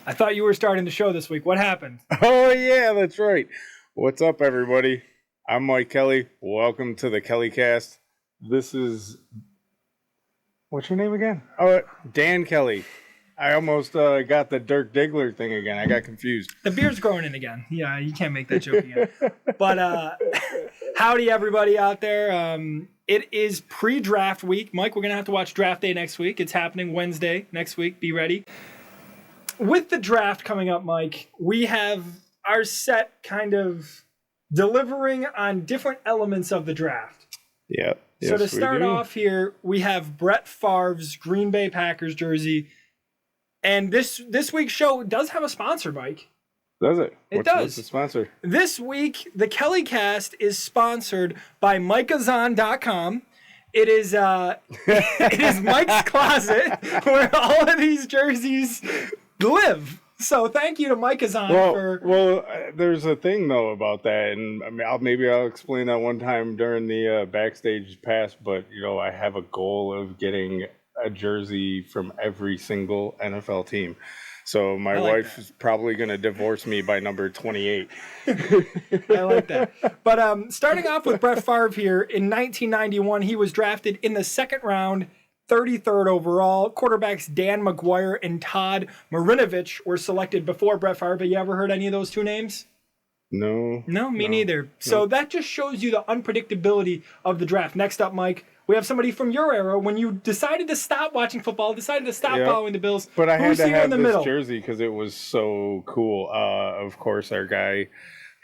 I thought you were starting the show this week. What happened? Oh, yeah, that's right. What's up, everybody? I'm Mike Kelly. Welcome to the Kellycast. This is... What's your name again? Oh, Dan Kelly. I almost got the Dirk Diggler thing again. I got confused. The beard's growing in again. Yeah, you can't make that joke again. But howdy, everybody out there. It is pre-draft week. Mike, we're going to have to watch draft day next week. It's happening Wednesday next week. Be ready. With the draft coming up, Mike, we have our set kind of delivering on different elements of the draft. Yeah. So to start off here, we have Brett Favre's Green Bay Packers jersey. And this week's show does have a sponsor, Mike. Does it? It does. What's the sponsor? This week, the Kellycast is sponsored by MikeAzan.com. It is Mike's Closet, where all of these jerseys live. So thank you to Mike Azan for... Well, there's a thing, though, about that, and I mean, maybe I'll explain that one time during the backstage pass, but, I have a goal of getting a jersey from every single NFL team. So my wife is probably going to divorce me by number 28. I like that. But starting off with Brett Favre here, in 1991, he was drafted in the second round, 33rd overall. Quarterbacks Dan McGuire and Todd Marinovich were selected before Brett Favre. But you ever heard any of those two names? No. No, me neither. So that just shows you the unpredictability of the draft. Next up, Mike, we have somebody from your era when you decided to stop watching football, decided to stop following the Bills. But I had to have this jersey because it was so cool. Of course, our guy,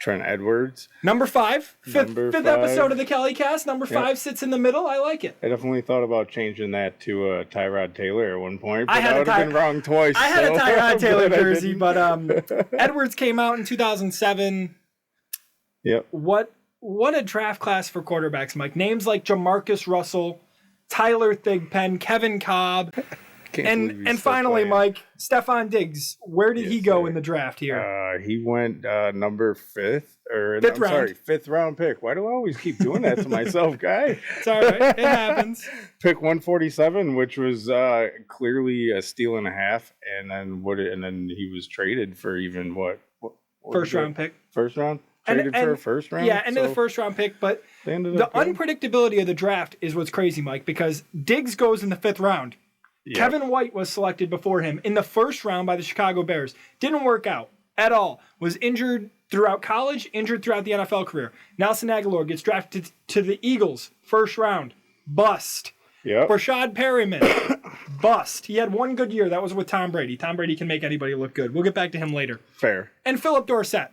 Trent Edwards. Number 5. Fifth episode of the Kellycast. Number 5 sits in the middle. I like it. I definitely thought about changing that to Tyrod Taylor at one point, but I would have been wrong twice. I had a Tyrod Taylor jersey, but Edwards came out in 2007. Yep. What a draft class for quarterbacks, Mike. Names like Jamarcus Russell, Tyler Thigpen, Kevin Cobb, and finally, Mike, Stephon Diggs. Where did he go in the draft here? He went number 5th. Fifth round pick. Why do I always keep doing that to myself, guy? It's all right. It happens. Pick 147, which was clearly a steal and a half, and then he was traded for even what First round pick. First round? Traded for a first round? Yeah, end of the first round pick. But the unpredictability of the draft is what's crazy, Mike, because Diggs goes in the 5th round. Yep. Kevin White was selected before him in the first round by the Chicago Bears. Didn't work out at all. Was injured throughout college, injured throughout the NFL career. Nelson Aguilar gets drafted to the Eagles, first round. Bust. Yep. Rashad Perryman, bust. He had one good year. That was with Tom Brady. Tom Brady can make anybody look good. We'll get back to him later. Fair. And Philip Dorsett,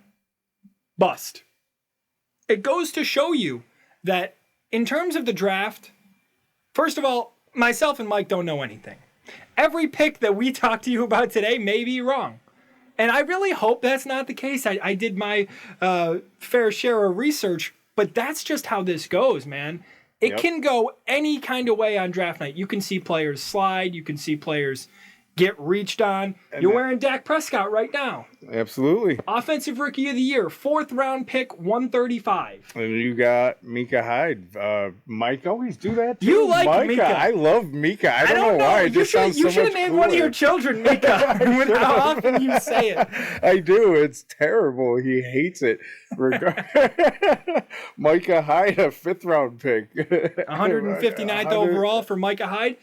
bust. It goes to show you that in terms of the draft, first of all, myself and Mike don't know anything. Every pick that we talk to you about today may be wrong. And I really hope that's not the case. I did my fair share of research, but that's just how this goes, man. It can go any kind of way on draft night. You can see players slide. You can see players get reached on. You're wearing Dak Prescott right now. Absolutely. Offensive Rookie of the Year, 4th round pick, 135. And you got Micah Hyde. Mike always do that too. You like Micah. I love Micah. I don't know why. You should have named one of your children Micah with how often you say it. I do. It's terrible. He hates it. Micah Hyde, a 5th round pick. 159th overall for Micah Hyde.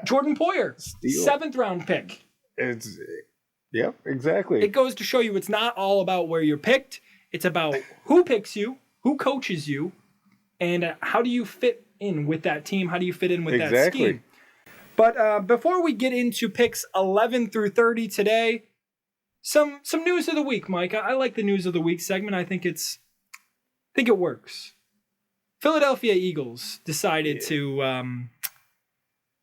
Jordan Poyer, 7th round pick. Yep, exactly. It goes to show you it's not all about where you're picked. It's about who picks you, who coaches you, and how do you fit in with that team? How do you fit in with that scheme? But before we get into picks 11 through 30 today, some news of the week, Mike. I like the news of the week segment. I think it works. Philadelphia Eagles decided to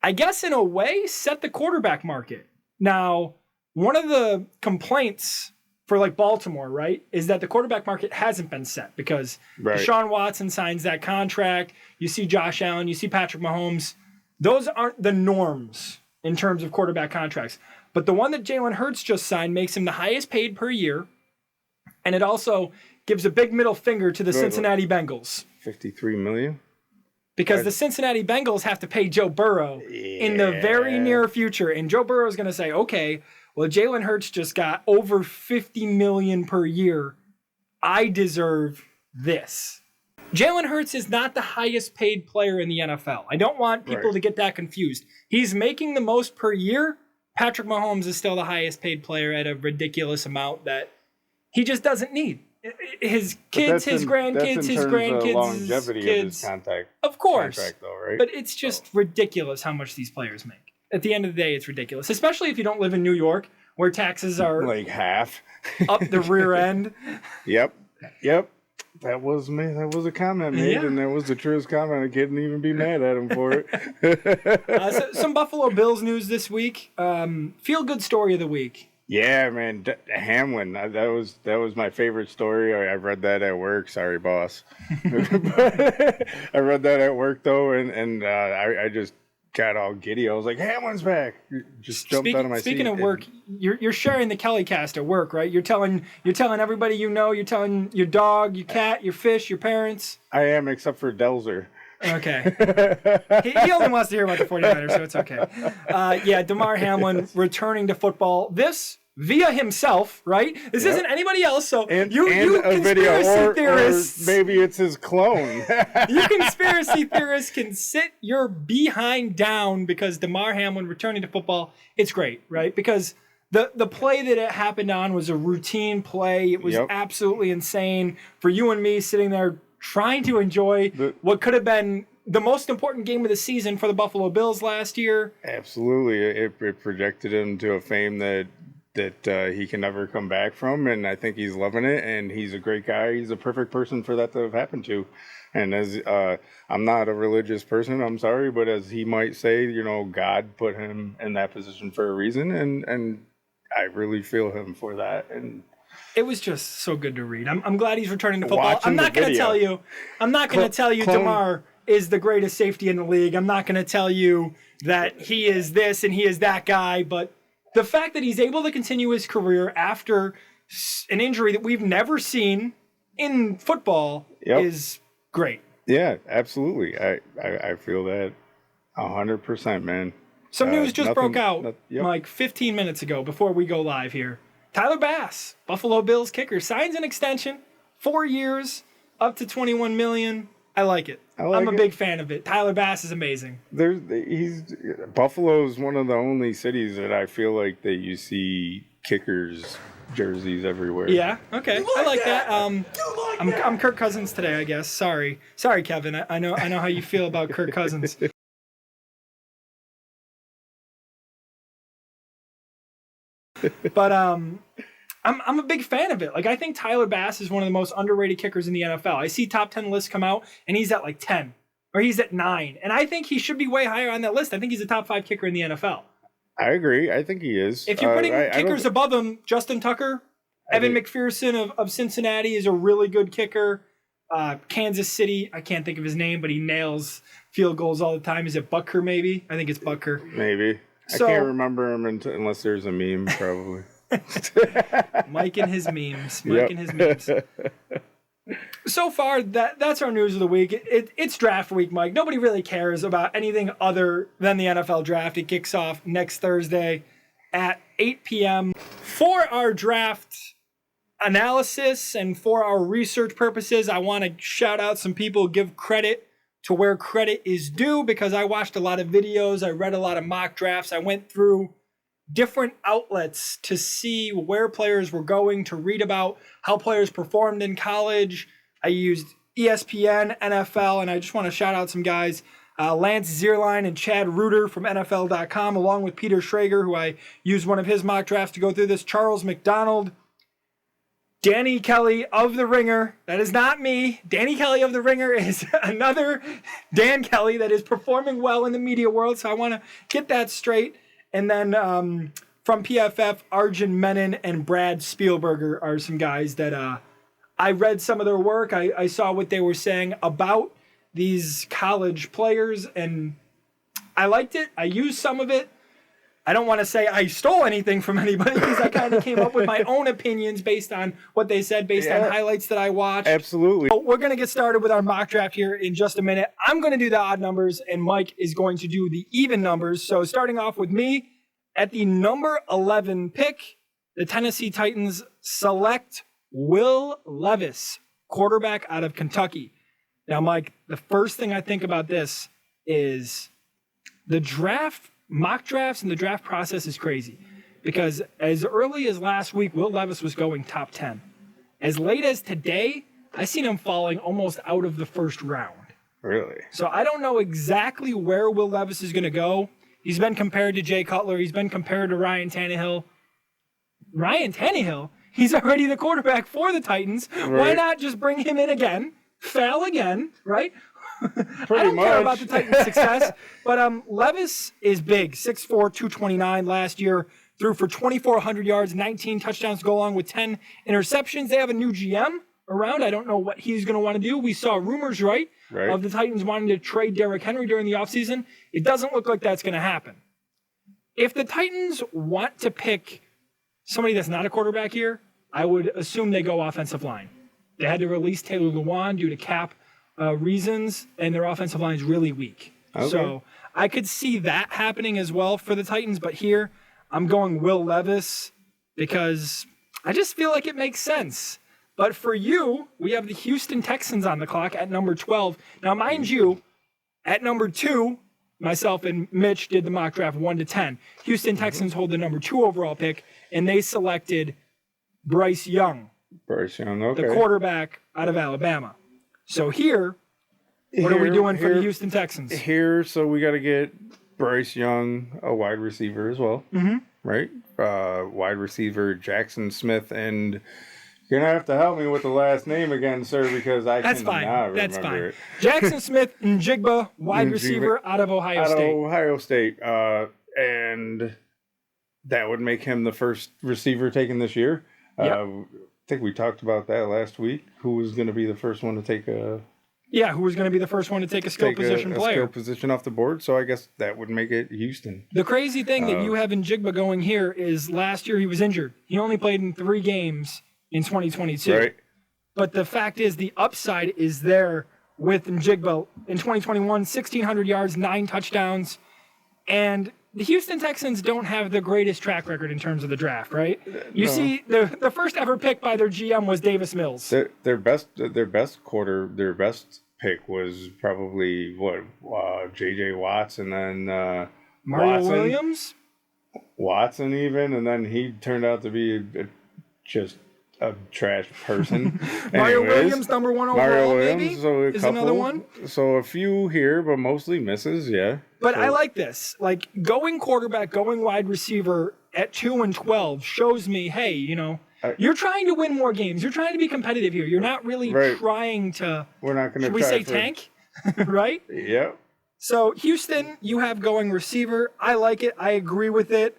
I guess in a way, set the quarterback market. Now, one of the complaints for like Baltimore, right, is that the quarterback market hasn't been set because Deshaun Watson signs that contract. You see Josh Allen, you see Patrick Mahomes. Those aren't the norms in terms of quarterback contracts. But the one that Jalen Hurts just signed makes him the highest paid per year. And it also gives a big middle finger to the Cincinnati Bengals. $53 million? Because the Cincinnati Bengals have to pay Joe Burrow in the very near future. And Joe Burrow is going to say, okay, Well, Jalen Hurts just got over $50 million per year. I deserve this. Jalen Hurts is not the highest paid player in the NFL. I don't want people to get that confused. He's making the most per year. Patrick Mahomes is still the highest paid player at a ridiculous amount that he just doesn't need. His kids, his grandkids, his grandkids, longevity kids. Of his contact. Of course. Contract though, right? But it's just ridiculous how much these players make. At the end of the day, it's ridiculous, especially if you don't live in New York, where taxes are like half up the rear end. Yep. That was me. That was a comment made, and that was the truest comment. I couldn't even be mad at him for it. Some Buffalo Bills news this week. Feel good story of the week. Yeah, man, Hamlin. That was my favorite story. I read that at work. Sorry, boss. I read that at work though, and I just got all giddy. I was like, Hamlin's back. Just jumped out of my seat. Speaking of work, you're sharing the Kellycast at work, right? You're telling everybody you know. You're telling your dog, your cat, your fish, your parents. I am, except for Delzer. Okay. he only wants to hear about the 49ers, so it's okay. Damar Hamlin returning to football. This via himself, right? This isn't anybody else, so you a video, theorists. Or maybe it's his clone. You conspiracy theorists can sit your behind down because Damar Hamlin returning to football, it's great, right? Because the play that it happened on was a routine play. It was absolutely insane for you and me sitting there trying to enjoy what could have been the most important game of the season for the Buffalo Bills last year. Absolutely. It projected him to a fame that he can never come back from, and I think he's loving it, and he's a great guy. He's a perfect person for that to have happened to. And as I'm not a religious person, I'm sorry, but as he might say, God put him in that position for a reason, and I really feel him for that. And it was just so good to read. I'm glad he's returning to football. I'm not going to tell you Damar is the greatest safety in the league. I'm not going to tell you that he is this and he is that guy, but the fact that he's able to continue his career after an injury that we've never seen in football is great. Yeah, absolutely. I feel that 100%, man. Some news just broke out like 15 minutes ago before we go live here. Tyler Bass, Buffalo Bills kicker, signs an extension, 4 years, up to $21 million. I like it. I'm a big fan of it. Tyler Bass is amazing. Buffalo is one of the only cities that I feel like that you see kickers jerseys everywhere. Yeah. Okay. I like that. I'm Kirk Cousins today, I guess. Sorry, Kevin. I know how you feel about Kirk Cousins. But I'm a big fan of it. Like, I think Tyler Bass is one of the most underrated kickers in the NFL. I see top 10 lists come out, and he's at like 10, or he's at 9. And I think he should be way higher on that list. I think he's a top 5 kicker in the NFL. I agree. I think he is. If you're putting kickers above him, Justin Tucker, Evan McPherson of Cincinnati is a really good kicker. Kansas City, I can't think of his name, but he nails field goals all the time. Is it Butker, maybe? I think it's Butker. Maybe. I can't remember him unless there's a meme, probably. Mike and his memes. So far, that's our news of the week. It's draft week, Mike. Nobody really cares about anything other than the NFL draft. It kicks off next Thursday at 8 p.m. For our draft analysis and for our research purposes, I want to shout out some people, give credit to where credit is due, because I watched a lot of videos. I read a lot of mock drafts. I went through different outlets to see where players were going, to read about how players performed in college. I used ESPN, NFL, and I just want to shout out some guys. Lance Zierlein and Chad Reuter from NFL.com, along with Peter Schrager, who I used one of his mock drafts to go through this. Charles McDonald, Danny Kelly of The Ringer. That is not me. Danny Kelly of The Ringer is another Dan Kelly that is performing well in the media world, so I want to get that straight. And then from PFF, Arjun Menon and Brad Spielberger are some guys that I read some of their work. I saw what they were saying about these college players, and I liked it. I used some of it. I don't want to say I stole anything from anybody, because I kind of came up with my own opinions based on what they said, based on highlights that I watched. Absolutely. So we're going to get started with our mock draft here in just a minute. I'm going to do the odd numbers, and Mike is going to do the even numbers. So starting off with me, At the number 11 pick, the Tennessee Titans select Will Levis, quarterback out of Kentucky. Now, Mike, the first thing I think about this is the draft, mock drafts and the draft process is crazy. Because as early as last week, Will Levis was going top 10. As late as today, I seen him falling almost out of the first round. Really? So I don't know exactly where Will Levis is going to go. He's been compared to Jay Cutler. He's been compared to Ryan Tannehill. Ryan Tannehill? He's already the quarterback for the Titans. Right. Why not just bring him in again, fail again, right? I don't care about the Titans' success. But Levis is big, 6'4", 229 last year. Threw for 2,400 yards, 19 touchdowns to go along with 10 interceptions. They have a new GM around. I don't know what he's going to want to do. We saw rumors, right, of the Titans wanting to trade Derrick Henry during the offseason. It doesn't look like that's going to happen. If the Titans want to pick somebody that's not a quarterback here, I would assume they go offensive line. They had to release Taylor Lewan due to cap reasons, and their offensive line is really weak. Okay. So I could see that happening as well for the Titans, but here I'm going Will Levis because I just feel like it makes sense. But for you, we have the Houston Texans on the clock at number 12. Now, mind you, at number 2, myself and Mitch did the mock draft 1 to 10. Houston Texans hold the number 2 overall pick, and they selected Bryce Young. Okay. The quarterback out of Alabama. So what are we doing for the Houston Texans? So we got to get Bryce Young, a wide receiver as well, right? Wide receiver Jackson Smith, and you're going to have to help me with the last name again, sir, because I cannot remember it. That's fine. Jackson Smith Njigba, wide receiver out of Ohio State. And that would make him the first receiver taken this year. Yep. I think we talked about that last week. Who was going to be the first one to take a... Yeah, who was going to be the first one to take a skill position player? A skill position off the board, so I guess that would make it Houston. The crazy thing that you have in Njigba going here is last year he was injured. He only played in 3 games in 2022. Right. But the fact is the upside is there with Njigba. In 2021, 1,600 yards, 9 touchdowns. And the Houston Texans don't have the greatest track record in terms of the draft, right? You see, the first ever pick by their GM was Davis Mills. Their best pick was probably J.J. Watts, and then Mario Williams. Watson even, and then he turned out to be just a trash person. Mario Williams, number 1 overall, maybe? Is another one. So a few here, but mostly misses, yeah. But I like this. Like, going quarterback, going wide receiver at 2 and 12 shows me, hey, you're trying to win more games. You're trying to be competitive here. You're not really trying to... We're not going to should we say tank? Right? Yep. So, Houston, you have going receiver. I like it. I agree with it.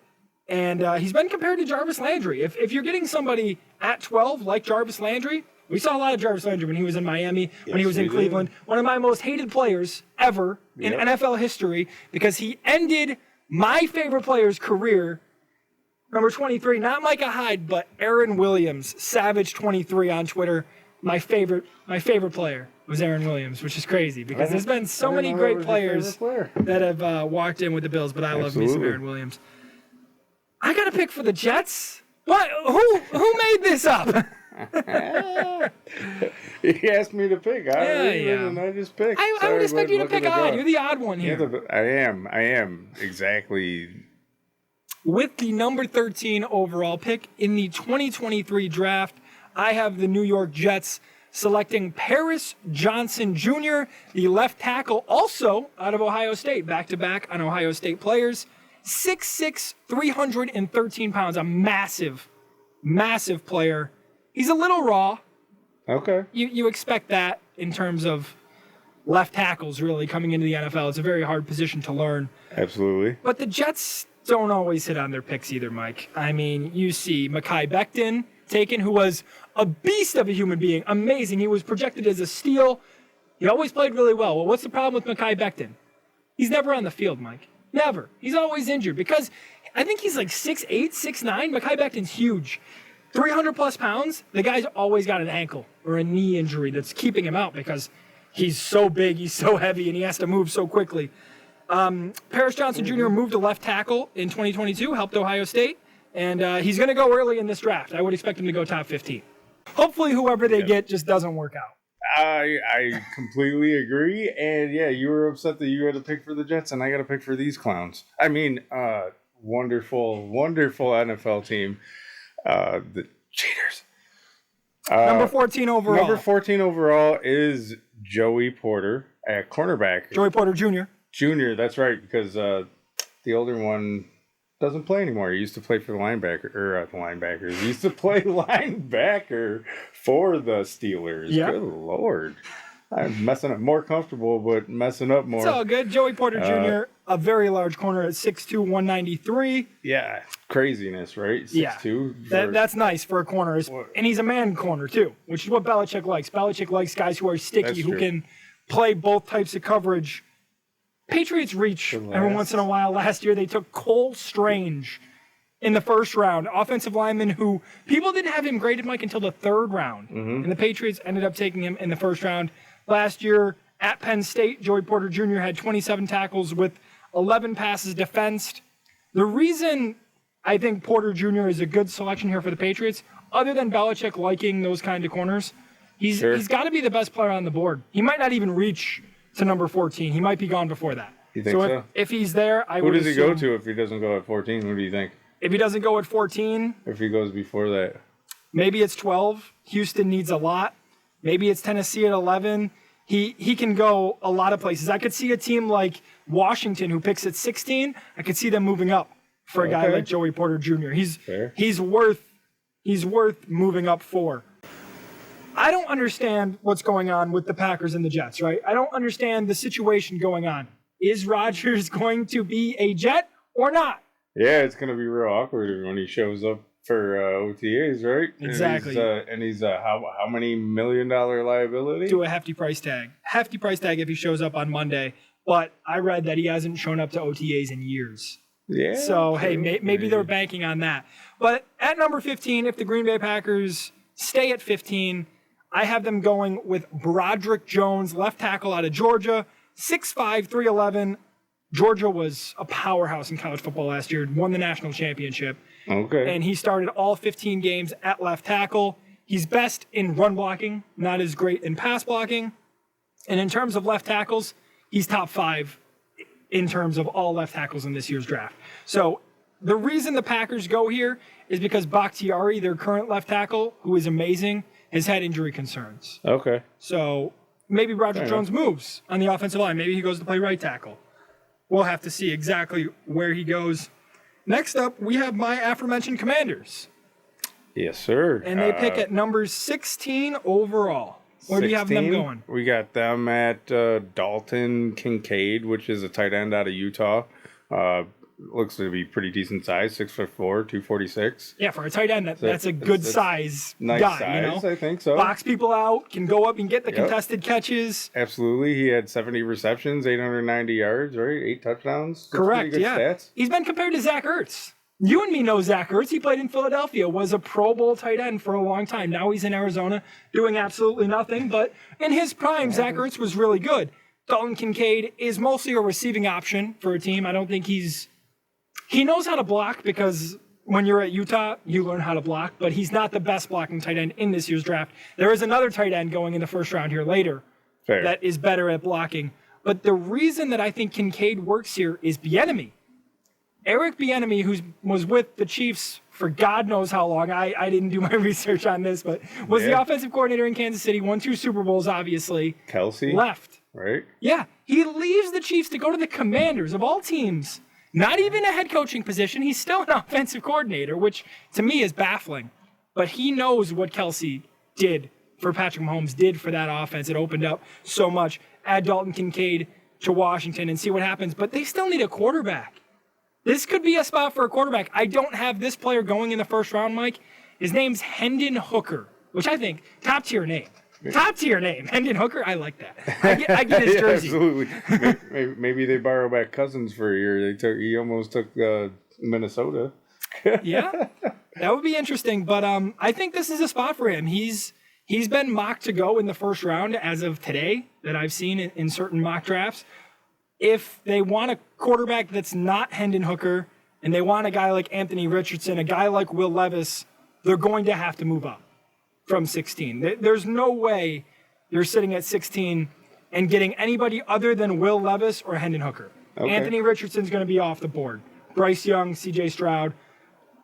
And he's been compared to Jarvis Landry. If you're getting somebody at 12 like Jarvis Landry, we saw a lot of Jarvis Landry when he was in Miami, when he was in Cleveland. One of my most hated players ever in NFL history because he ended my favorite player's career, number 23, not Micah Hyde, but Aaron Williams, Savage23 on Twitter. My favorite player was Aaron Williams, which is crazy because there's been so many great players that have walked in with the Bills, but I love me some Aaron Williams. I got to pick for the Jets? What? Who made this up? He asked me to pick. And I just picked. I would expect you to pick odd. You're the odd one here. I am. Exactly. With the number 13 overall pick in the 2023 draft, I have the New York Jets selecting Paris Johnson Jr., the left tackle, also out of Ohio State, back-to-back on Ohio State players. 6'6", 313 pounds, a massive player. He's a little raw. Okay. You expect that in terms of left tackles really coming into the NFL. It's a very hard position to learn. Absolutely. But the Jets don't always hit on their picks either, Mike. I mean, you see Mekhi Becton taken, who was a beast of a human being. Amazing. He was projected as a steal. He always played really well. Well, what's the problem with Mekhi Becton? He's never on the field, Mike. Never. He's always injured because I think he's like 6'8", 6'9". Mekhi Becton's huge. 300-plus pounds. The guy's always got an ankle or a knee injury that's keeping him out because he's so big, he's so heavy, and he has to move so quickly. Paris Johnson Jr. moved to left tackle in 2022, helped Ohio State, and he's going to go early in this draft. I would expect him to go top 15. Hopefully, whoever they get just doesn't work out. I completely agree. And yeah, you were upset that you had to pick for the Jets, and I got to pick for these clowns. I mean, wonderful, wonderful NFL team. The cheaters. Number 14 overall. Number 14 overall is Joey Porter at cornerback. Joey Porter Jr. Junior, that's right, because the older one doesn't play anymore. He used to play for the linebackers. He used to play linebacker for the Steelers. Yeah. Good Lord. I'm messing up. More comfortable, but messing up more. It's all good. Joey Porter Jr., a very large corner at 6'2", 193. Yeah, craziness, right? 6'2". Yeah, that's nice for a corner. And he's a man corner, too, which is what Belichick likes. Belichick likes guys who are sticky, who can play both types of coverage. Patriots reach every once in a while. Last year, they took Cole Strange in the first round, offensive lineman who people didn't have him graded, Mike, until the third round. And the Patriots ended up taking him in the first round. Last year at Penn State, Joey Porter Jr. had 27 tackles with 11 passes defensed. The reason I think Porter Jr. is a good selection here for the Patriots, other than Belichick liking those kind of corners, he's got to be the best player on the board. He might not even reach to number 14. He might be gone before that. You think so? If he's there, Who does he go to if he doesn't go at 14? Who do you think? If he doesn't go at 14... If he goes before that? Maybe it's 12. Houston needs a lot. Maybe it's Tennessee at 11. He can go a lot of places. I could see a team like Washington who picks at 16. I could see them moving up for a guy like Joey Porter Jr. He's worth moving up for. I don't understand what's going on with the Packers and the Jets, right? I don't understand the situation going on. Is Rodgers going to be a Jet or not? Yeah, it's going to be real awkward when he shows up for OTAs, right? Exactly. And he's how many $1 million liability? To a hefty price tag. Hefty price tag if he shows up on Monday. But I read that he hasn't shown up to OTAs in years. Yeah. So, hey, maybe they're banking on that. But at number 15, if the Green Bay Packers stay at 15, I have them going with Broderick Jones, left tackle out of Georgia, 6'5", 311. Georgia was a powerhouse in college football last year, won the national championship. Okay. And he started all 15 games at left tackle. He's best in run blocking, not as great in pass blocking. And in terms of left tackles, he's top 5 in terms of all left tackles in this year's draft. So the reason the Packers go here is because Bakhtiari, their current left tackle, who is amazing, has had injury concerns. Okay. So maybe Broderick Jones moves on the offensive line. Maybe he goes to play right tackle. We'll have to see exactly where he goes. Next up, we have my aforementioned Commanders. Yes, sir. And they pick at number 16 overall. Where do you have them going? We got them at Dalton Kincaid, which is a tight end out of Utah. Looks to be pretty decent size, 6'4", 246. Yeah, for a tight end, that's a good size nice guy. Size, I think so. Box people out, can go up and get the contested catches. Absolutely. He had 70 receptions, 890 yards, right? 8 touchdowns. That's correct, pretty good stats. He's been compared to Zach Ertz. You and me know Zach Ertz. He played in Philadelphia, was a Pro Bowl tight end for a long time. Now he's in Arizona doing absolutely nothing. But in his prime, Zach Ertz was really good. Dalton Kincaid is mostly a receiving option for a team. I don't think he knows how to block because when you're at Utah, you learn how to block. But he's not the best blocking tight end in this year's draft. There is another tight end going in the first round here later that is better at blocking. But the reason that I think Kincaid works here is Bieniemy. Eric Bieniemy, who was with the Chiefs for God knows how long. I didn't do my research on this, but was the offensive coordinator in Kansas City, won 2 Super Bowls, obviously. Kelsey? Left. Right? Yeah. He leaves the Chiefs to go to the Commanders, of all teams. Not even a head coaching position. He's still an offensive coordinator, which to me is baffling. But he knows what Kelsey did for Patrick Mahomes, did for that offense. It opened up so much. Add Dalton Kincaid to Washington and see what happens. But they still need a quarterback. This could be a spot for a quarterback. I don't have this player going in the first round, Mike. His name's Hendon Hooker, which I think, top-tier name. Top-tier name. Hendon Hooker, I like that. I get his jersey. Absolutely. Maybe they borrow back Cousins for a year. He almost took Minnesota. Yeah, that would be interesting. But I think this is a spot for him. He's been mocked to go in the first round as of today that I've seen in certain mock drafts. if they want a quarterback that's not Hendon Hooker and they want a guy like Anthony Richardson, a guy like Will Levis, they're going to have to move up from 16. There's no way you're sitting at 16 and getting anybody other than Will Levis or Hendon Hooker. Okay. Anthony Richardson's going to be off the board. Bryce Young, CJ Stroud,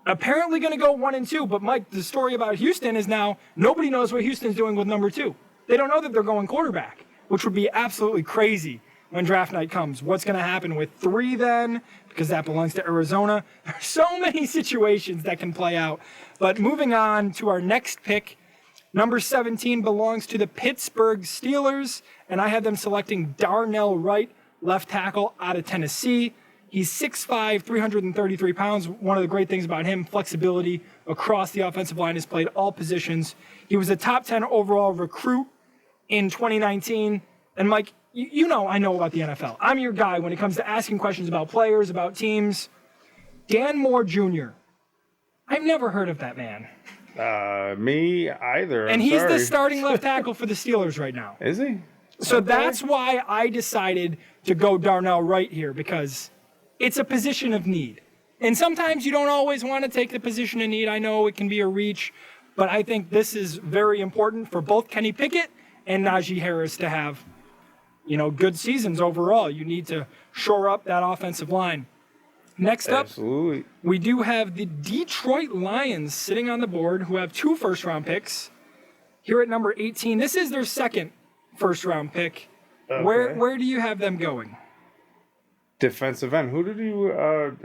apparently going to go 1 and 2. But Mike, the story about Houston is now nobody knows what Houston's doing with number 2. They don't know that they're going quarterback, which would be absolutely crazy when draft night comes. What's going to happen with 3 then? Because that belongs to Arizona. There's so many situations that can play out. But moving on to our next pick, number 17 belongs to the Pittsburgh Steelers, and I have them selecting Darnell Wright, left tackle out of Tennessee. He's 6'5", 333 pounds. One of the great things about him, flexibility across the offensive line, has played all positions. He was a top 10 overall recruit in 2019. And Mike, you know I know about the NFL. I'm your guy when it comes to asking questions about players, about teams. Dan Moore Jr. I've never heard of that man. Me either. And he's the starting left tackle for the Steelers right now. Is he? So that's why I decided to go Darnell Wright here, because it's a position of need. And sometimes you don't always want to take the position of need. I know it can be a reach, but I think this is very important for both Kenny Pickett and Najee Harris to have, good seasons overall. You need to shore up that offensive line. Next up, absolutely, we do have the Detroit Lions sitting on the board, who have 2 first-round picks. Here at number 18, this is their second first-round pick. Okay. Where do you have them going? Defensive end. Who did you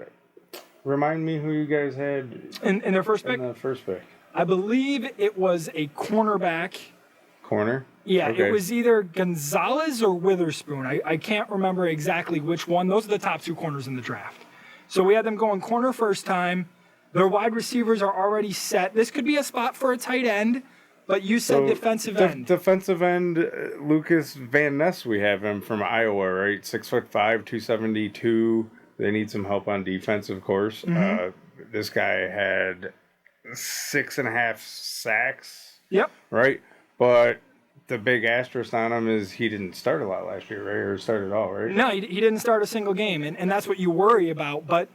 remind me who you guys had in their first pick? In the first pick. I believe it was a cornerback. Corner? Yeah, okay. It was either Gonzalez or Witherspoon. I can't remember exactly which one. Those are the top 2 corners in the draft. So we had them going corner first time. Their wide receivers are already set. This could be a spot for a tight end, but you said defensive end. Defensive end, Lucas Van Ness, we have him from Iowa, right? 6'5", 272. They need some help on defense, of course. Mm-hmm. This guy had 6.5 sacks. Yep. Right? But the big asterisk on him is he didn't start a lot last year, right? Or start at all, right? No, he didn't start a single game, and that's what you worry about. But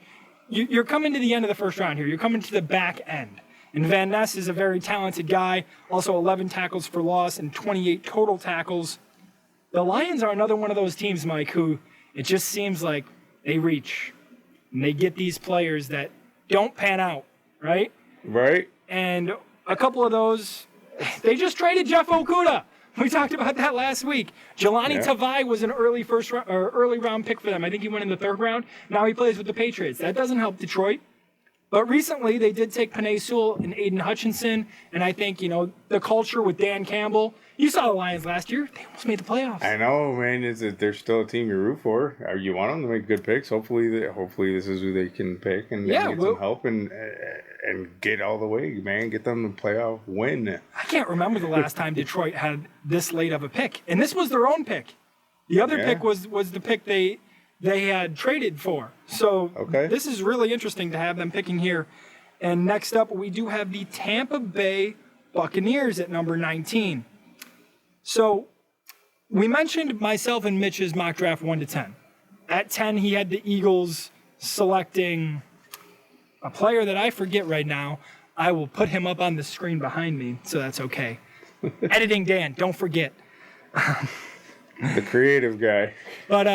you're coming to the end of the first round here. You're coming to the back end. And Van Ness is a very talented guy, also 11 tackles for loss and 28 total tackles. The Lions are another one of those teams, Mike, who it just seems like they reach and they get these players that don't pan out, right? Right. And a couple of those, they just traded Jeff Okudah. We talked about that last week. Jelani Tavai was an early round pick for them. I think he went in the 3rd round. Now he plays with the Patriots. That doesn't help Detroit. But recently, they did take Penei Sewell and Aiden Hutchinson, and I think, the culture with Dan Campbell. You saw the Lions last year. They almost made the playoffs. I know, man. They're still a team you root for. You want them to make good picks. Hopefully this is who they can pick and get some help and get all the way, man. Get them the playoff win. I can't remember the last time Detroit had this late of a pick, and this was their own pick. The other pick was the pick they had traded for. So This is really interesting to have them picking here. And next up, we do have the Tampa Bay Buccaneers at number 19. So we mentioned myself and Mitch's mock draft 1 to 10. At 10, he had the Eagles selecting a player that I forget right now. I will put him up on the screen behind me, so that's okay. Editing Dan, don't forget. The creative guy. But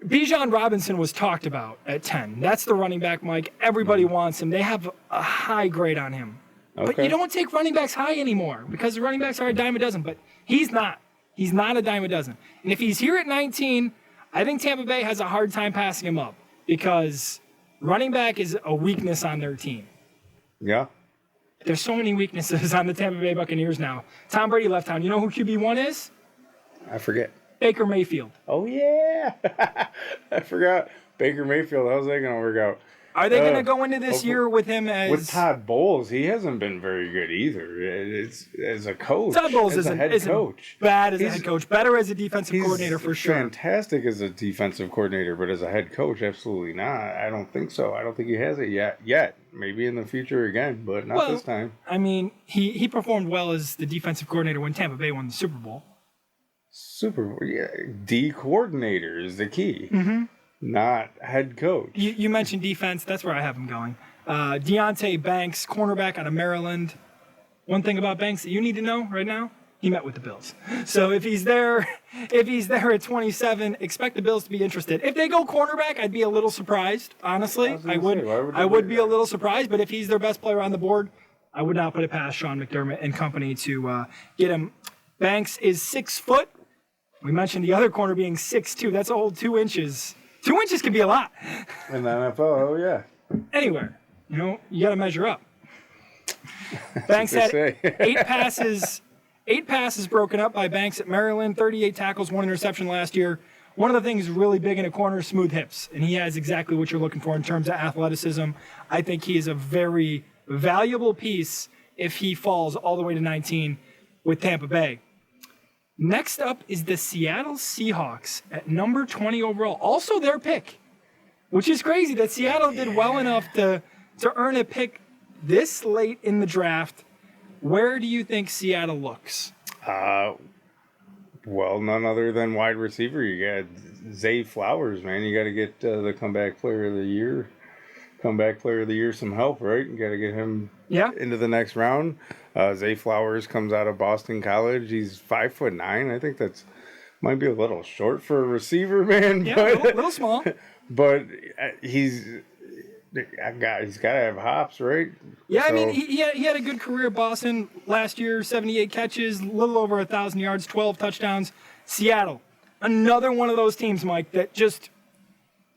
Bijan Robinson was talked about at 10. That's the running back, Mike. Everybody wants him. They have a high grade on him. But you don't take running backs high anymore because the running backs are a dime a dozen. But he's not. He's not a dime a dozen. And if he's here at 19, I think Tampa Bay has a hard time passing him up because running back is a weakness on their team. Yeah. There's so many weaknesses on the Tampa Bay Buccaneers now. Tom Brady left town. You know who QB1 is? I forget. Baker Mayfield. Oh, yeah. I forgot. Baker Mayfield. How's that going to work out? Are they going to go into this year with him as... With Todd Bowles, he hasn't been very good either. It's as a coach. Todd Bowles isn't coach. Bad as a head coach. Better as a defensive coordinator for sure. Fantastic as a defensive coordinator, but as a head coach, absolutely not. I don't think so. I don't think he has it yet. Maybe in the future again, but not this time. I mean, he performed well as the defensive coordinator when Tampa Bay won the Super Bowl. D coordinator is the key, not head coach. You mentioned defense. That's where I have him going. Deonte Banks, cornerback out of Maryland. One thing about Banks that you need to know right now, he met with the Bills. So if he's there at 27, expect the Bills to be interested. If they go cornerback, I'd be a little surprised, honestly. I would be a little surprised, but if he's their best player on the board, I would not put it past Sean McDermott and company to get him. Banks is 6 foot. We mentioned the other corner being 6'2". That's a whole 2 inches. 2 inches can be a lot. In the NFL, oh yeah. Anywhere. You got to measure up. Banks had 8 passes broken up by Banks at Maryland, 38 tackles, 1 interception last year. One of the things really big in a corner is smooth hips, and he has exactly what you're looking for in terms of athleticism. I think he is a very valuable piece if he falls all the way to 19 with Tampa Bay. Next up is the Seattle Seahawks at number 20 overall. Also their pick, which is crazy that Seattle did well enough to earn a pick this late in the draft. Where do you think Seattle looks? Well, none other than wide receiver. You got Zay Flowers, man. You got to get the comeback player of the year. Some help, right? You got to get him into the next round. Zay Flowers comes out of Boston College. He's 5'9". I think that's might be a little short for a receiver, man. Yeah, a little small. But he's got to have hops, right? Yeah, so, I mean, he had a good career at Boston last year. 78 catches, a little over 1,000 yards, 12 touchdowns. Seattle, another one of those teams, Mike, that just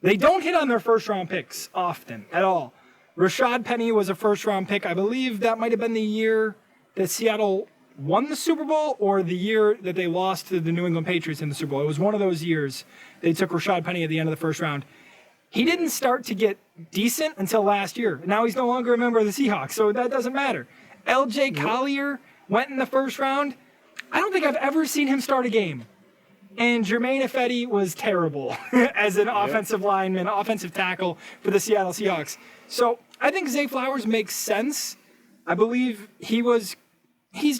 they don't hit on their first-round picks often at all. Rashad Penny was a first-round pick. I believe that might have been the year that Seattle won the Super Bowl or the year that they lost to the New England Patriots in the Super Bowl. It was one of those years. They took Rashad Penny at the end of the first round. He didn't start to get decent until last year. Now he's no longer a member of the Seahawks, so that doesn't matter. L.J. Collier went in the first round. I don't think I've ever seen him start a game. And Jermaine Ifedi was terrible as an offensive lineman, offensive tackle for the Seattle Seahawks. So I think Zay Flowers makes sense. I believe he's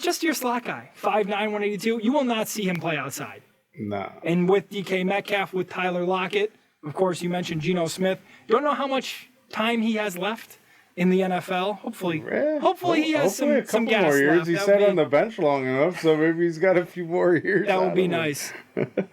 just your slot guy, 5'9", 182. You will not see him play outside. No. And with DK Metcalf, with Tyler Lockett, of course, you mentioned Geno Smith. Don't know how much time he has left in the NFL. Hopefully he has some gas more years. left. He sat on the bench long enough, so maybe he's got a few more years. That would be nice.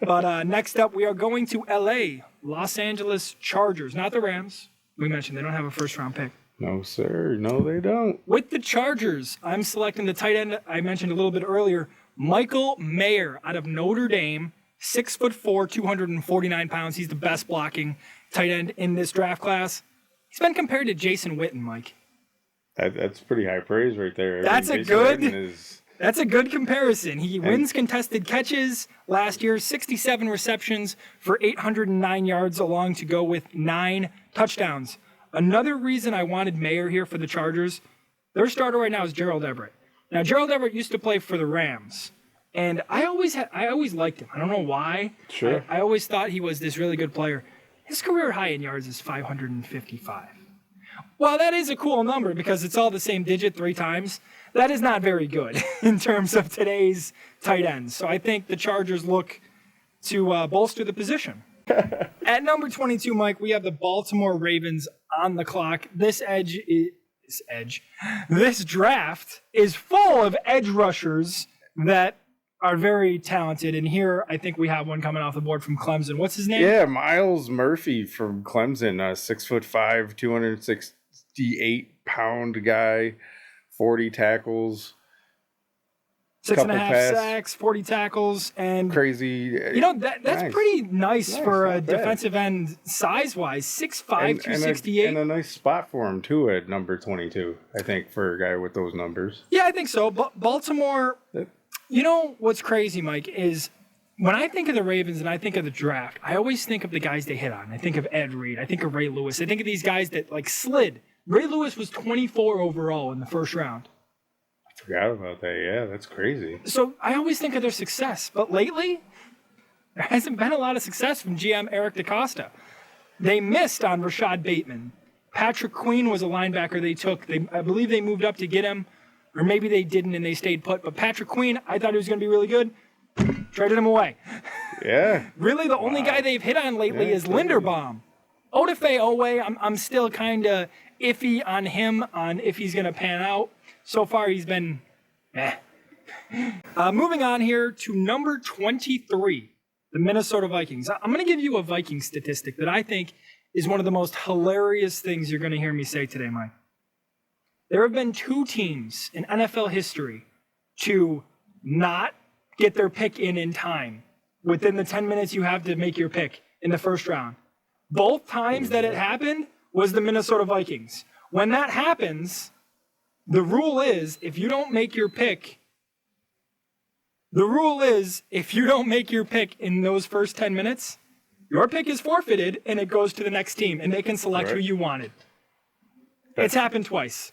But next up, we are going to L.A., Los Angeles Chargers, not the Rams. We mentioned they don't have a first-round pick. No, sir. No, they don't. With the Chargers, I'm selecting the tight end I mentioned a little bit earlier, Michael Mayer out of Notre Dame, 6'4", 249 pounds. He's the best blocking tight end in this draft class. He's been compared to Jason Witten, Mike. That's pretty high praise right there. That's a good comparison. He wins contested catches last year, 67 receptions for 809 yards, along to go with 9 touchdowns. Another reason I wanted Mayer here for the Chargers, their starter right now is Gerald Everett. Now, Gerald Everett used to play for the Rams, and I always liked him. I don't know why. Sure. I always thought he was this really good player. His career high in yards is 555. Well, that is a cool number because it's all the same digit 3 times. That is not very good in terms of today's tight ends. So I think the Chargers look to bolster the position. At number 22, Mike, we have the Baltimore Ravens on the clock. This draft is full of edge rushers that are very talented. And here, I think we have one coming off the board from Clemson. What's his name? Yeah, Miles Murphy from Clemson, 6'5", 268-pound guy, 40 tackles. 6.5 sacks, 40 tackles, and crazy. That's nice. Pretty nice for a defensive end size-wise. 6'5", 268. And a nice spot for him, too, at number 22, I think, for a guy with those numbers. Yeah, I think so. But Baltimore, what's crazy, Mike, is when I think of the Ravens and I think of the draft, I always think of the guys they hit on. I think of Ed Reed. I think of Ray Lewis. I think of these guys that, slid. Ray Lewis was 24 overall in the first round. Forgot about that. Yeah, that's crazy. So I always think of their success, but lately there hasn't been a lot of success from GM Eric DaCosta. They missed on Rashad Bateman. Patrick Queen was a linebacker they took. I believe they moved up to get him, or maybe they didn't and they stayed put. But Patrick Queen, I thought he was going to be really good. Traded him away. Yeah. Really, the only guy they've hit on lately is Linderbaum. Odafe Oweh, I'm still kind of iffy on him, on if he's going to pan out. So far, he's been moving on here to number 23, the Minnesota Vikings. I'm going to give you a Viking statistic that I think is one of the most hilarious things you're going to hear me say today, Mike. There have been 2 teams in NFL history to not get their pick in time within the 10 minutes you have to make your pick in the first round. Both times that it happened was the Minnesota Vikings. When that happens, the rule is if you don't make your pick in those first 10 minutes, your pick is forfeited and it goes to the next team and they can select who you wanted. It's happened twice.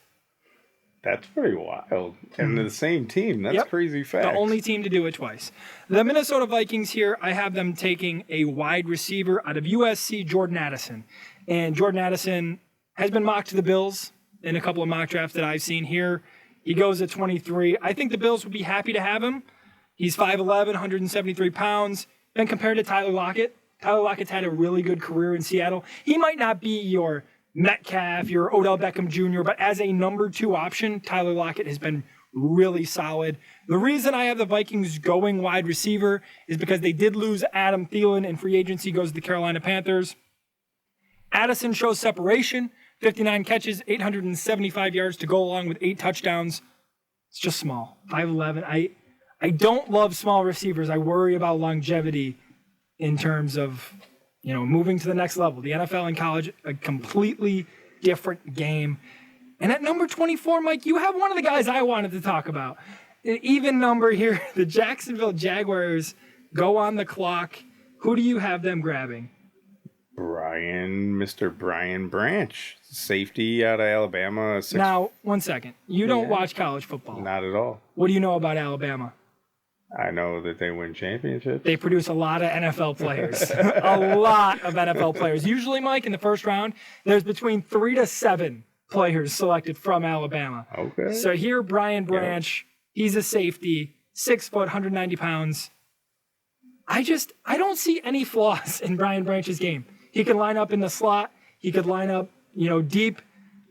That's pretty wild. And the same team. That's crazy fact. The only team to do it twice. The Minnesota Vikings here, I have them taking a wide receiver out of USC, Jordan Addison. And Jordan Addison has been mocked to the Bills in a couple of mock drafts that I've seen here. He goes at 23. I think the Bills would be happy to have him. He's 5'11", 173 pounds. Been compared to Tyler Lockett. Tyler Lockett's had a really good career in Seattle. He might not be your Metcalf, your Odell Beckham Jr., but as a number 2 option, Tyler Lockett has been really solid. The reason I have the Vikings going wide receiver is because they did lose Adam Thielen in free agency, goes to the Carolina Panthers. Addison shows separation, 59 catches, 875 yards to go along with 8 touchdowns. It's just small, 5'11". I don't love small receivers. I worry about longevity in terms of moving to the next level. The NFL and college, a completely different game. And at number 24, Mike, you have one of the guys I wanted to talk about. An even number here. The Jacksonville Jaguars go on the clock. Who do you have them grabbing? Mr. Brian Branch, safety out of Alabama. Now, 1 second. You don't watch college football. Not at all. What do you know about Alabama? I know that they win championships. They produce a lot of NFL players. A lot of NFL players. Usually, Mike, in the first round, there's between 3 to 7 players selected from Alabama. Okay. So here, Brian Branch, he's a safety, 6 foot, 190 pounds. I don't see any flaws in Brian Branch's game. He can line up in the slot. He could line up, deep,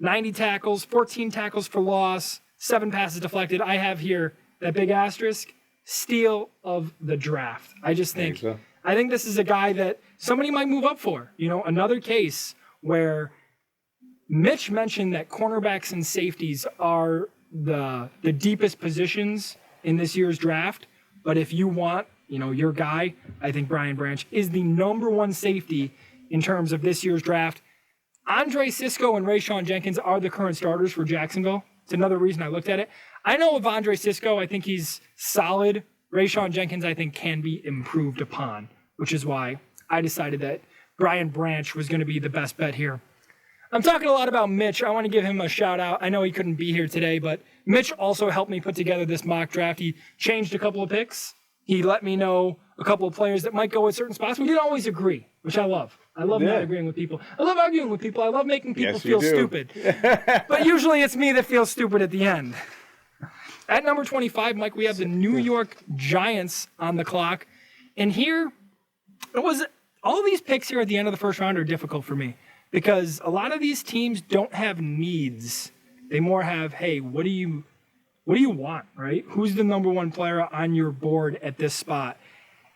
90 tackles, 14 tackles for loss, 7 passes deflected. I have here that big asterisk. Steal of the draft. I think this is a guy that somebody might move up for. Another case where Mitch mentioned that cornerbacks and safeties are the deepest positions in this year's draft. But if you want, your guy, I think Brian Branch is the number 1 safety in terms of this year's draft. Andre Cisco and Rayshon Jenkins are the current starters for Jacksonville. It's another reason I looked at it. I know of Andre Cisco, I think he's solid. Rayshon Jenkins, I think, can be improved upon, which is why I decided that Brian Branch was going to be the best bet here. I'm talking a lot about Mitch. I want to give him a shout out. I know he couldn't be here today, but Mitch also helped me put together this mock draft. He changed a couple of picks. He let me know a couple of players that might go at certain spots. We didn't always agree, which I love. I love not agreeing with people. I love arguing with people. I love making people feel stupid. But usually it's me that feels stupid at the end. At number 25, Mike, we have the New York Giants on the clock. And here, all these picks here at the end of the first round are difficult for me because a lot of these teams don't have needs. They more have, hey, what do you want, right? Who's the number 1 player on your board at this spot?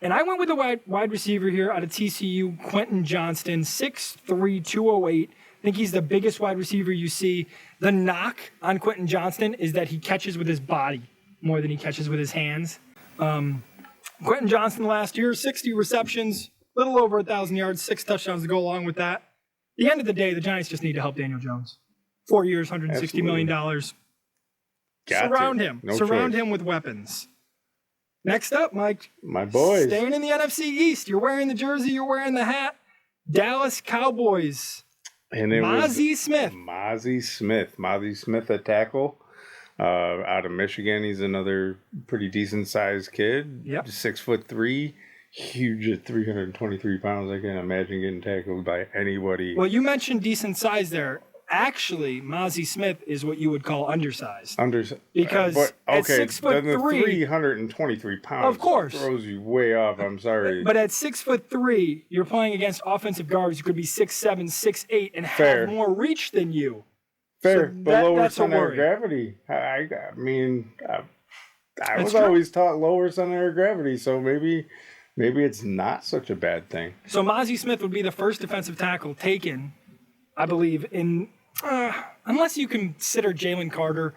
And I went with a wide receiver here out of TCU, Quentin Johnston, 6'3", 208. I think he's the biggest wide receiver you see. The knock on Quentin Johnston is that he catches with his body more than he catches with his hands. Quentin Johnston last year, 60 receptions, little over 1,000 yards, 6 touchdowns to go along with that. At the end of the day, the Giants just need to help Daniel Jones. 4 years, $160 million. Surround him. Surround him with weapons. Next up, Mike. My boys. Staying in the NFC East. You're wearing the jersey. You're wearing the hat. Dallas Cowboys. And it Mozzie Smith. Mozzie Smith at tackle. Out of Michigan. He's another pretty decent sized kid. Yep. 6'3", huge at 323 pounds. I can't imagine getting tackled by anybody. Well, you mentioned decent size there. actually, Mozzie Smith is what you would call undersized. Because at 6'3", 323 pounds of course, throws you way off. I'm sorry. But at 6'3", you're playing against offensive guards who could be 6'7", 6'8", and have more reach than you. Fair, so but lower center of gravity. I mean, I was always taught lower center of gravity, so maybe it's not such a bad thing. So Mozzie Smith would be the first defensive tackle taken, I believe, in unless you consider Jalen Carter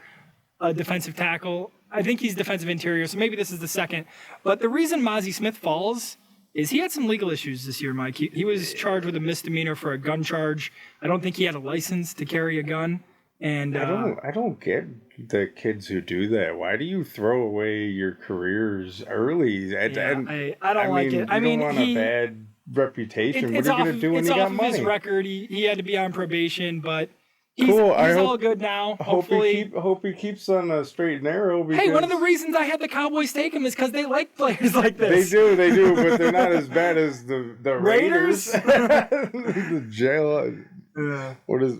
a defensive tackle. I think he's defensive interior, so maybe this is the second. But the reason Mozzie Smith falls is he had some legal issues this year, Mike. He was charged with a misdemeanor for a gun charge. I don't think he had a license to carry a gun. And I don't get the kids who do that. Why do you throw away your careers early? I don't like it. I mean, you don't want a bad reputation. What are you going to do when you got money? It's off his record. He had to be on probation, but he's all good now. Hopefully. Hope he keeps on a straight and narrow. Hey, one of the reasons I had the Cowboys take him is because they like players like this. They do, but they're not as bad as the Raiders. The jail. What is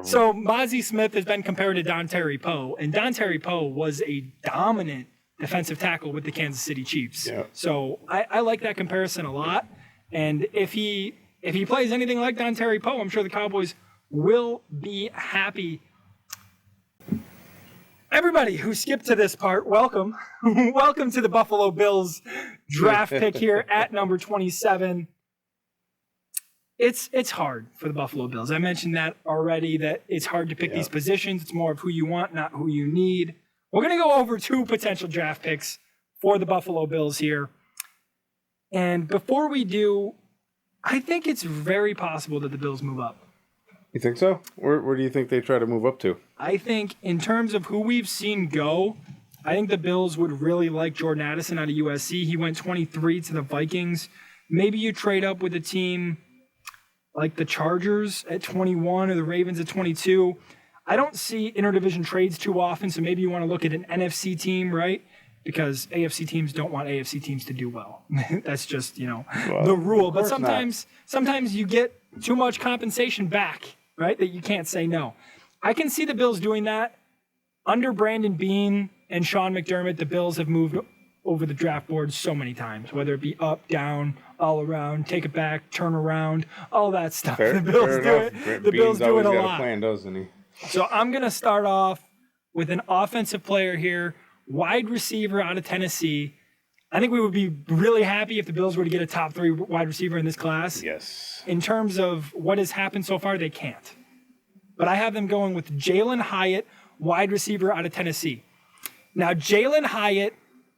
So Mozzie Smith has been compared to Dontari Poe, and Dontari Poe was a dominant defensive tackle with the Kansas City Chiefs. Yeah. So I like that comparison a lot. And if he plays anything like Dontari Poe, I'm sure the Cowboys will be happy. Everybody who skipped to this part, welcome. Welcome to the Buffalo Bills draft pick here at number 27. It's hard for the Buffalo Bills. I mentioned that already, that it's hard to pick these positions. It's more of who you want, not who you need. We're going to go over 2 potential draft picks for the Buffalo Bills here. And before we do, I think it's very possible that the Bills move up. You think so? Where do you think they try to move up to? I think in terms of who we've seen go, I think the Bills would really like Jordan Addison out of USC. He went 23 to the Vikings. Maybe you trade up with a team like the Chargers at 21 or the Ravens at 22. I don't see interdivision trades too often, so maybe you want to look at an NFC team, right? Because AFC teams don't want AFC teams to do well. That's just, the rule. But sometimes you get too much compensation back, right, that you can't say no. I can see the Bills doing that. Under Brandon Beane and Sean McDermott, the Bills have moved over the draft board so many times, whether it be up, down, all around, take it back, turn around, all that stuff. The Bills do it. The Bills do it a lot. Got a plan, doesn't he? So I'm going to start off with an offensive player here, wide receiver out of Tennessee. I think we would be really happy if the Bills were to get a top 3 wide receiver in this class. Yes. In terms of what has happened so far, they can't. But I have them going with Jalen Hyatt, wide receiver out of Tennessee. Now, Jalen Hyatt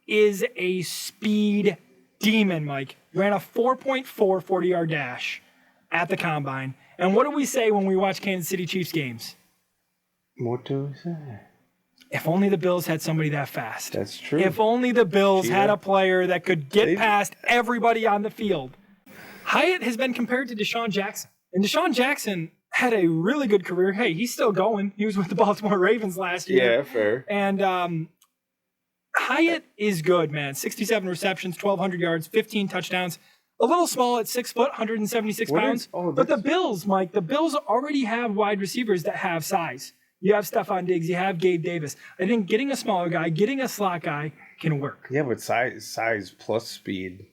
is a speed demon, Mike. Ran a 4.4 40-yard dash at the Combine. And what do we say when we watch Kansas City Chiefs games? What do we say? If only the Bills had somebody that fast. That's true. If only the Bills had a player that could get past everybody on the field. Hyatt has been compared to Deshaun Jackson. And Deshaun Jackson had a really good career. Hey, he's still going. He was with the Baltimore Ravens last year. Yeah, fair. And Hyatt is good, man. 67 receptions, 1,200 yards, 15 touchdowns. A little small at 6 foot, 176 pounds. But the Bills, Mike, the Bills already have wide receivers that have size. You have Stephon Diggs. You have Gabe Davis. I think getting a smaller guy, getting a slot guy can work. Yeah, but size plus speed,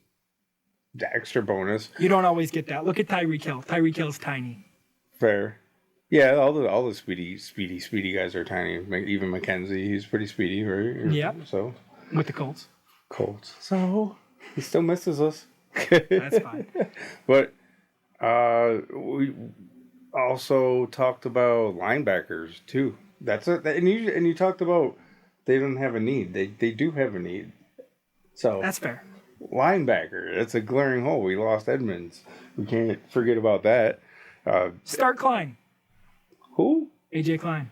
the extra bonus. You don't always get that. Look at Tyreek Hill. Tyreek Hill's tiny. Fair. Yeah, all the speedy guys are tiny. Even McKenzie, he's pretty speedy, right? Yeah. So with the Colts. So he still misses us. That's fine. But we also talked about linebackers too. That's it. And you talked about they don't have a need. They do have a need. So that's fair. Linebacker. That's a glaring hole. We lost Edmonds. We can't forget about that. Start Klein. Who? AJ Klein.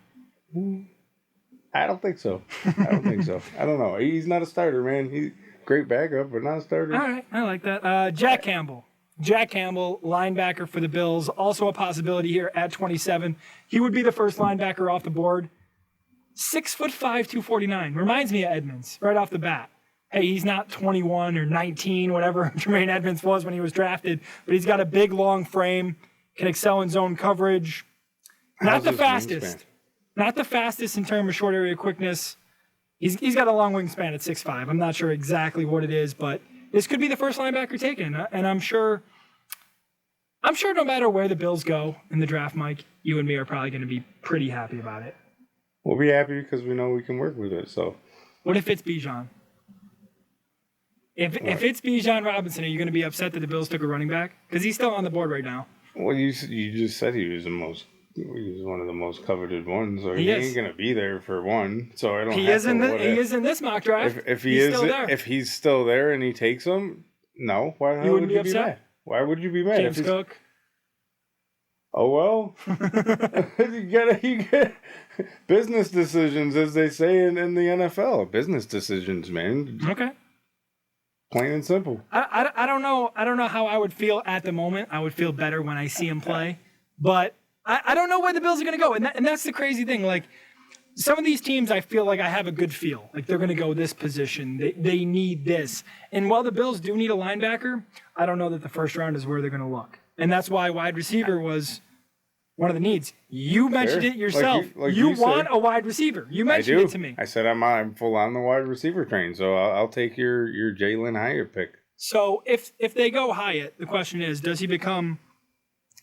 I don't think so. I don't know. He's not a starter, man. He's great backup, but not a starter. All right. I like that. Jack Campbell. Jack Campbell, linebacker for the Bills. Also a possibility here at 27. He would be the first linebacker off the board. 6'5", 249. Reminds me of Edmonds right off the bat. Hey, he's not 21 or 19, whatever Jermaine Edmonds was when he was drafted, but he's got a big, long frame, can excel in zone coverage. Not the fastest. Not the fastest in terms of short area quickness. He's got a long wingspan at 6'5". I'm not sure exactly what it is, but this could be the first linebacker taken. And I'm sure no matter where the Bills go in the draft, Mike, you and me are probably going to be pretty happy about it. We'll be happy because we know we can work with it. So, what if it's Bijan? If it's Bijan Robinson, are you going to be upset that the Bills took a running back? Because he's still on the board right now. Well, you just said he was one of the most coveted ones, so he ain't going to be there for one. So I don't. He is in this mock draft. If he's still there and he takes him, no. Why would you be mad? Why would you be mad? James Cook. Oh well, you get business decisions, as they say in the NFL. Business decisions, man. Okay. Plain and simple. I don't know. I don't know how I would feel at the moment. I would feel better when I see him play, but I don't know where the Bills are going to go, and that's the crazy thing. Like some of these teams, I feel like I have a good feel. Like they're going to go this position. They need this, and while the Bills do need a linebacker, I don't know that the first round is where they're going to look. And that's why wide receiver was one of the needs. You mentioned it yourself. You want a wide receiver. You mentioned it to me. I said I'm full on the wide receiver train, so I'll take your Jalen Hyatt pick. So if they go Hyatt, the question is, does he become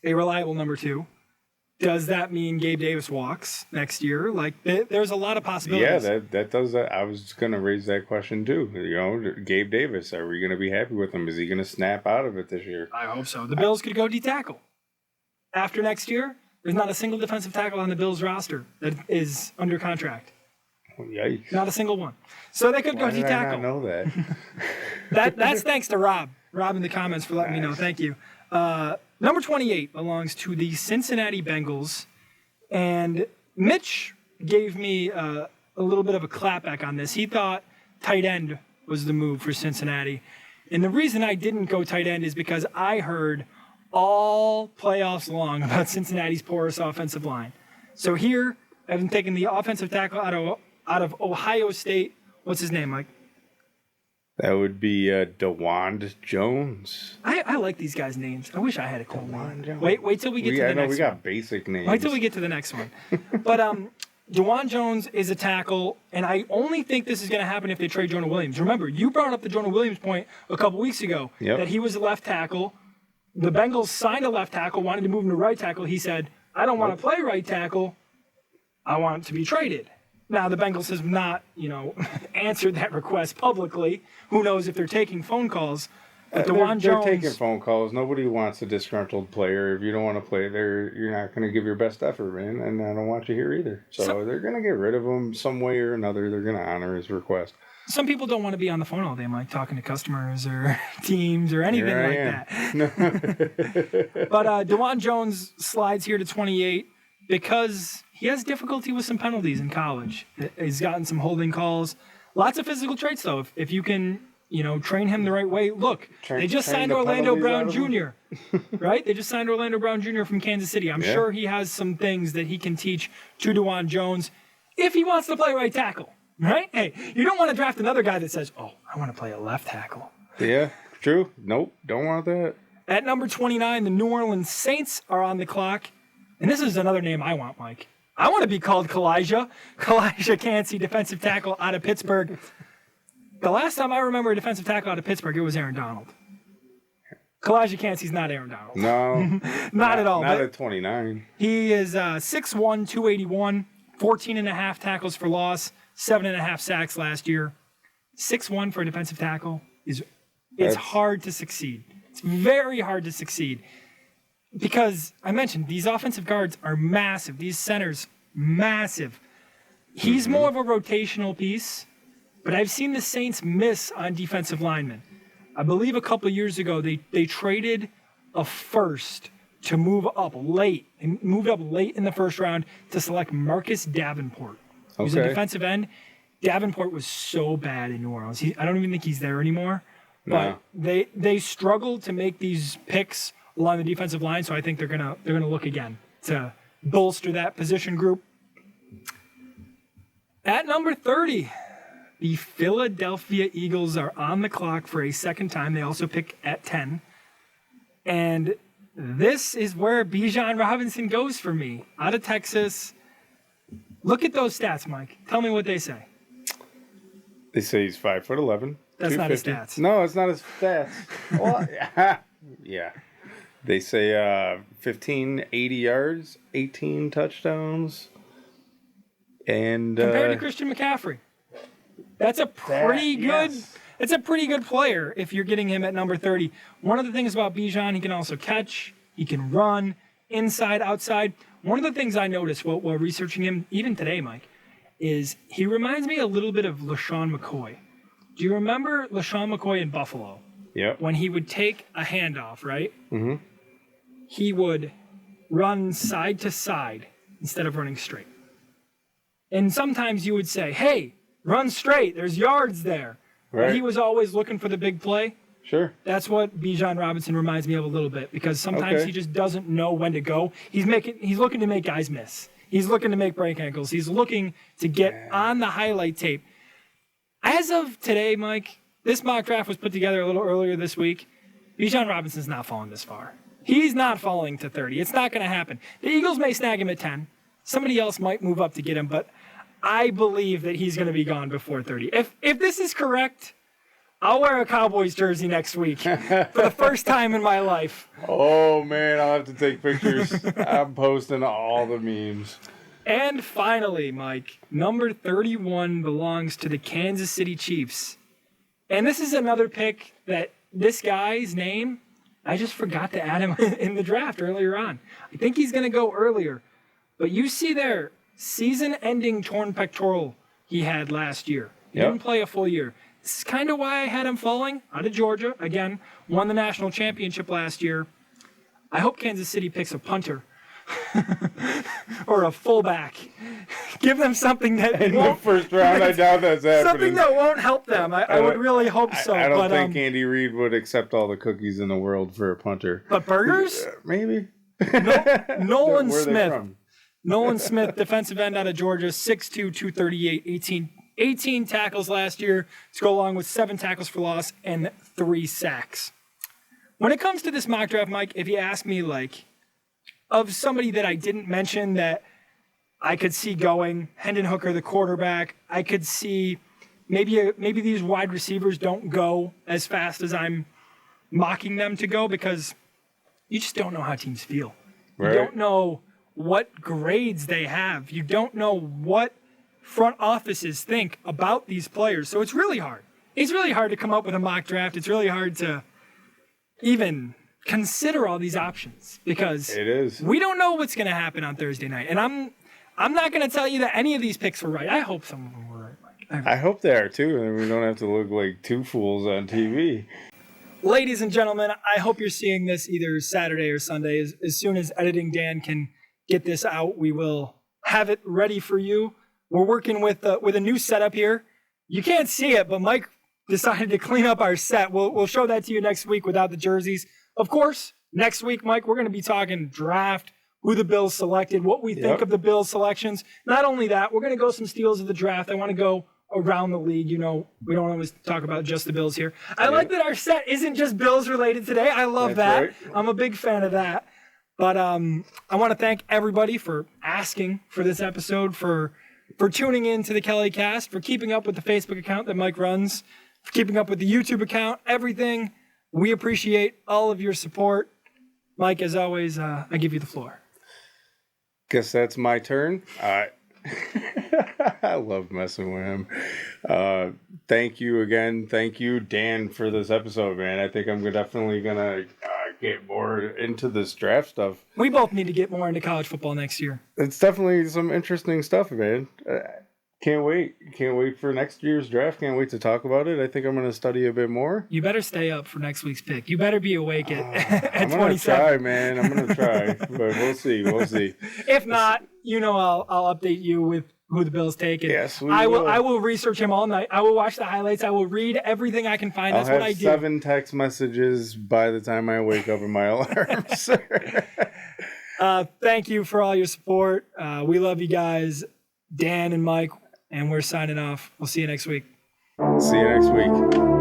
a reliable number 2? Does that mean Gabe Davis walks next year? Like there's a lot of possibilities. Yeah, that does that. I was going to raise that question too. You know, Gabe Davis, are we going to be happy with him? Is he going to snap out of it this year? I hope so. The Bills could go D-tackle. After next year, there's not a single defensive tackle on the Bills roster that is under contract. Yikes. Not a single one. So they could go D-tackle. I not know that? That's thanks to Rob. Rob in the comments for letting me know. Thank you. Number 28 belongs to the Cincinnati Bengals. And Mitch gave me a little bit of a clapback on this. He thought tight end was the move for Cincinnati. And the reason I didn't go tight end is because I heard all playoffs long about Cincinnati's porous offensive line. So here, I've been taking the offensive tackle out of Ohio State. What's his name, Mike? That would be DeWand Jones. I like these guys' names. I wish I had a cool name. Wait till we get to the next one. We got basic names. Wait till we get to the next one. But DeWand Jones is a tackle, and I only think this is going to happen if they trade Jonah Williams. Remember, you brought up the Jonah Williams point a couple weeks ago, that he was a left tackle. The Bengals signed a left tackle, wanted to move him to right tackle. He said, I don't want to play right tackle. I want to be traded. Now, the Bengals has not, answered that request publicly. Who knows if they're taking phone calls. But DeWand Jones... They're taking phone calls. Nobody wants a disgruntled player. If you don't want to play there, you're not going to give your best effort, man. And I don't want you here either. So they're going to get rid of him some way or another. They're going to honor his request. Some people don't want to be on the phone all day, Mike, talking to customers or teams or anything like that. But DeWand Jones slides here to 28 because he has difficulty with some penalties in college. He's gotten some holding calls. Lots of physical traits, though. If you can, train him the right way. Look, they just signed Orlando Brown Jr., right? They just signed Orlando Brown Jr. from Kansas City. I'm sure he has some things that he can teach to DeWand Jones if he wants to play right tackle, right? Hey, you don't want to draft another guy that says, oh, I want to play a left tackle. Yeah, true. Nope, don't want that. At number 29, the New Orleans Saints are on the clock. And this is another name I want, Mike. I want to be called Kalijah Cansey, defensive tackle out of Pittsburgh. The last time I remember a defensive tackle out of Pittsburgh, it was Aaron Donald. Kalijah Cansey's not Aaron Donald. No. not at all. Not at 29. He is 6'1", 281, 14.5 tackles for loss, 7.5 sacks last year. 6'1" for a defensive tackle it's hard to succeed. It's very hard to succeed. Because I mentioned these offensive guards are massive. These centers, massive. He's more of a rotational piece, but I've seen the Saints miss on defensive linemen. I believe a couple of years ago they traded a first to move up late. They moved up late in the first round to select Marcus Davenport. He's a defensive end. Davenport was so bad in New Orleans. I don't even think he's there anymore. But they struggled to make these picks along the defensive line, so I think they're gonna look again to bolster that position group. At number 30, the Philadelphia Eagles are on the clock for a second time. They also pick at 10. And this is where Bijan Robinson goes for me. Out of Texas. Look at those stats, Mike. Tell me what they say. They say he's 5'11". That's not his stats. No, it's not his stats. Well, yeah. They say 1,580 yards, 18 touchdowns, and compared to Christian McCaffrey. That's a pretty good. Yes. It's a pretty good player if you're getting him at number 30. One of the things about Bijan, he can also catch, he can run, inside, outside. One of the things I noticed while researching him, even today, Mike, is he reminds me a little bit of LaShawn McCoy. Do you remember LaShawn McCoy in Buffalo? Yep. When he would take a handoff, right? Mm-hmm. He would run side to side instead of running straight. And sometimes you would say, hey, run straight. There's yards there. Right. But he was always looking for the big play. Sure. That's what Bijan Robinson reminds me of a little bit, because sometimes he just doesn't know when to go. He's looking to make guys miss. He's looking to make break ankles. He's looking to get on the highlight tape. As of today, Mike, this mock draft was put together a little earlier this week. Bijan Robinson's not falling this far. He's not falling to 30. It's not going to happen. The Eagles may snag him at 10. Somebody else might move up to get him, but I believe that he's going to be gone before 30. If this is correct, I'll wear a Cowboys jersey next week for the first time in my life. Oh, man, I'll have to take pictures. I'm posting all the memes. And finally, Mike, number 31 belongs to the Kansas City Chiefs. And this is another pick that this guy's name, I just forgot to add him in the draft earlier on. I think he's going to go earlier. But you see there, season-ending torn pectoral he had last year. He didn't play a full year. This is kind of why I had him falling out of Georgia. Again, won the national championship last year. I hope Kansas City picks a punter or a fullback. Give them something that in the first round. I doubt that's happening. Something that won't help them. I would really hope so. I don't think Andy Reid would accept all the cookies in the world for a punter. But burgers? Maybe. Nolan Smith. Nolan Smith, defensive end out of Georgia, 6'2", 238, 18 tackles last year to go along with 7 tackles for loss and 3 sacks. When it comes to this mock draft, Mike, if you ask me, like, of somebody that I didn't mention that I could see going, Hendon Hooker, the quarterback, I could see maybe these wide receivers don't go as fast as I'm mocking them to go, because you just don't know how teams feel. Right. You don't know what grades they have. You don't know what front offices think about these players. So it's really hard. It's really hard to come up with a mock draft. It's really hard to even consider all these options, because it is. We don't know what's going to happen on Thursday night. And I'm not going to tell you that any of these picks were right. I hope some of them were right, Mike. I hope they are too, and we don't have to look like two fools on TV. Ladies and gentlemen, I hope you're seeing this either Saturday or Sunday. As soon as Editing Dan can get this out, we will have it ready for you. We're working with a new setup here. You can't see it, but Mike decided to clean up our set. We'll show that to you next week without the jerseys. Of course, next week, Mike, we're going to be talking draft, who the Bills selected, what we think of the Bills selections. Not only that, we're going to go some steals of the draft. I want to go around the league. You know, we don't always talk about just the Bills here. I like that our set isn't just Bills related today. I love that. Right. I'm a big fan of that. But I want to thank everybody for asking for this episode, for tuning in to the Kellycast, for keeping up with the Facebook account that Mike runs, for keeping up with the YouTube account, everything. We appreciate all of your support. Mike, as always, I give you the floor. Guess that's my turn. I love messing with him. Thank you again. Thank you, Dan, for this episode, man. I think I'm definitely going to get more into this draft stuff. We both need to get more into college football next year. It's definitely some interesting stuff, man. Can't wait. Can't wait for next year's draft. Can't wait to talk about it. I think I'm going to study a bit more. You better stay up for next week's pick. You better be awake at I'm 27. I'm going to try, man. I'm going to try. But we'll see. We'll see. If not, I'll update you with who the Bills take. And yes, I will research him all night. I will watch the highlights. I will read everything I can find. That's what I do. I'll have 7 text messages by the time I wake up in my alarms. Thank you for all your support. We love you guys, Dan and Mike, and we're signing off. We'll see you next week. See you next week.